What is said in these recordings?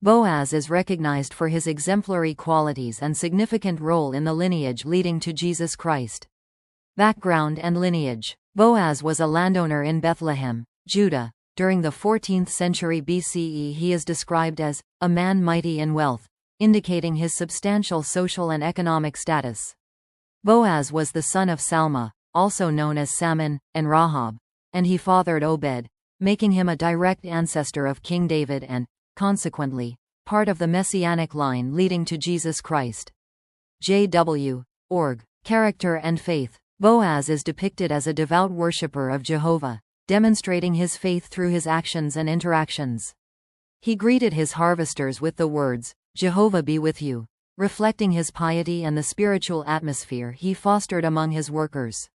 Boaz is recognized for his exemplary qualities and significant role in the lineage leading to Jesus Christ. Background and lineage. Boaz was a landowner in Bethlehem, Judah. During the 14th century B.C.E. he is described as a man mighty in wealth, indicating his substantial social and economic status. Boaz was the son of Salma, also known as Salmon, and Rahab, and he fathered Obed, making him a direct ancestor of King David and, consequently, part of the Messianic line leading to Jesus Christ. J.W. Org. Character and faith. Boaz is depicted as a devout worshipper of Jehovah, demonstrating his faith through his actions and interactions. He greeted his harvesters with the words, "Jehovah be with you," reflecting his piety and the spiritual atmosphere he fostered among his workers.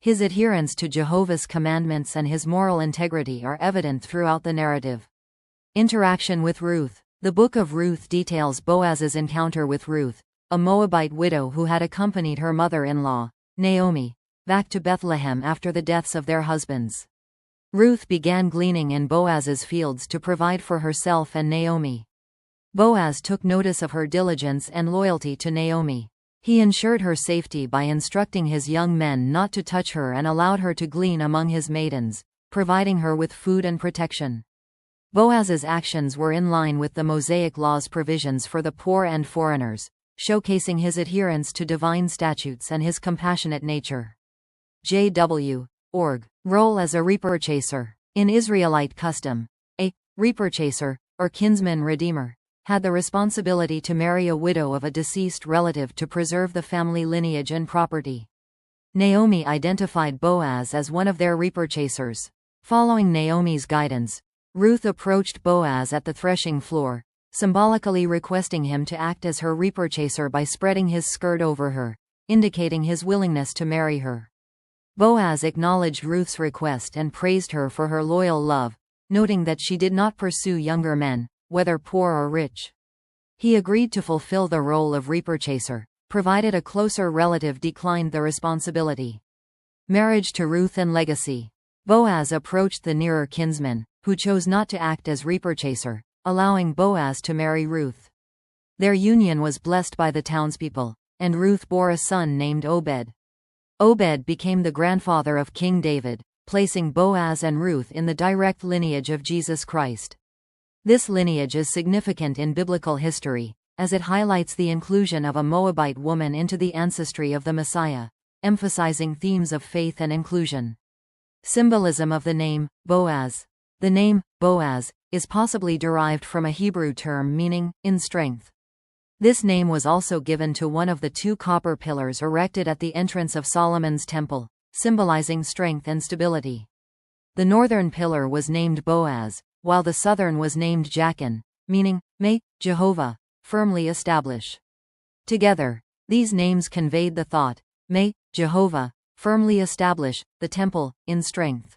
His adherence to Jehovah's commandments and his moral integrity are evident throughout the narrative. Interaction with Ruth. The Book of Ruth details Boaz's encounter with Ruth, a Moabite widow who had accompanied her mother-in-law, Naomi, back to Bethlehem after the deaths of their husbands. Ruth began gleaning in Boaz's fields to provide for herself and Naomi. Boaz took notice of her diligence and loyalty to Naomi. He ensured her safety by instructing his young men not to touch her and allowed her to glean among his maidens, providing her with food and protection. Boaz's actions were in line with the Mosaic Law's provisions for the poor and foreigners, showcasing his adherence to divine statutes and his compassionate nature. J.W. Org. Role as a reaper-chaser. In Israelite custom, a reaper-chaser, or kinsman redeemer, had the responsibility to marry a widow of a deceased relative to preserve the family lineage and property. Naomi identified Boaz as one of their reaper-chasers. Following Naomi's guidance, Ruth approached Boaz at the threshing floor, symbolically requesting him to act as her reaper-chaser by spreading his skirt over her, indicating his willingness to marry her. Boaz acknowledged Ruth's request and praised her for her loyal love, noting that she did not pursue younger men, whether poor or rich. He agreed to fulfill the role of reaper-chaser, provided a closer relative declined the responsibility. Marriage to Ruth and legacy. Boaz approached the nearer kinsman, who chose not to act as reaper-chaser, allowing Boaz to marry Ruth. Their union was blessed by the townspeople, and Ruth bore a son named Obed. Obed became the grandfather of King David, placing Boaz and Ruth in the direct lineage of Jesus Christ. This lineage is significant in biblical history, as it highlights the inclusion of a Moabite woman into the ancestry of the Messiah, emphasizing themes of faith and inclusion. Symbolism of the name, Boaz. The name, Boaz, is possibly derived from a Hebrew term meaning, in strength. This name was also given to one of the two copper pillars erected at the entrance of Solomon's temple, symbolizing strength and stability. The northern pillar was named Boaz, while the southern was named Jachin, meaning, may Jehovah firmly establish. Together, these names conveyed the thought, may Jehovah firmly establish the temple in strength.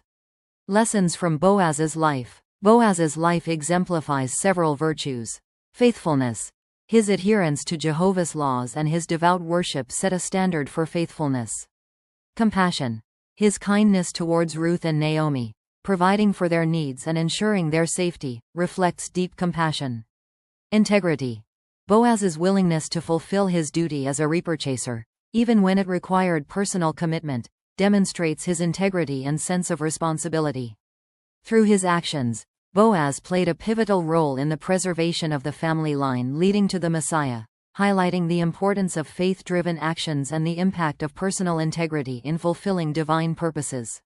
Lessons from Boaz's life. Boaz's life exemplifies several virtues. Faithfulness. His adherence to Jehovah's laws and his devout worship set a standard for faithfulness. Compassion. His kindness towards Ruth and Naomi, providing for their needs and ensuring their safety, reflects deep compassion. Integrity. Boaz's willingness to fulfill his duty as a reaper-chaser, even when it required personal commitment, demonstrates his integrity and sense of responsibility. Through his actions, Boaz played a pivotal role in the preservation of the family line leading to the Messiah, highlighting the importance of faith-driven actions and the impact of personal integrity in fulfilling divine purposes.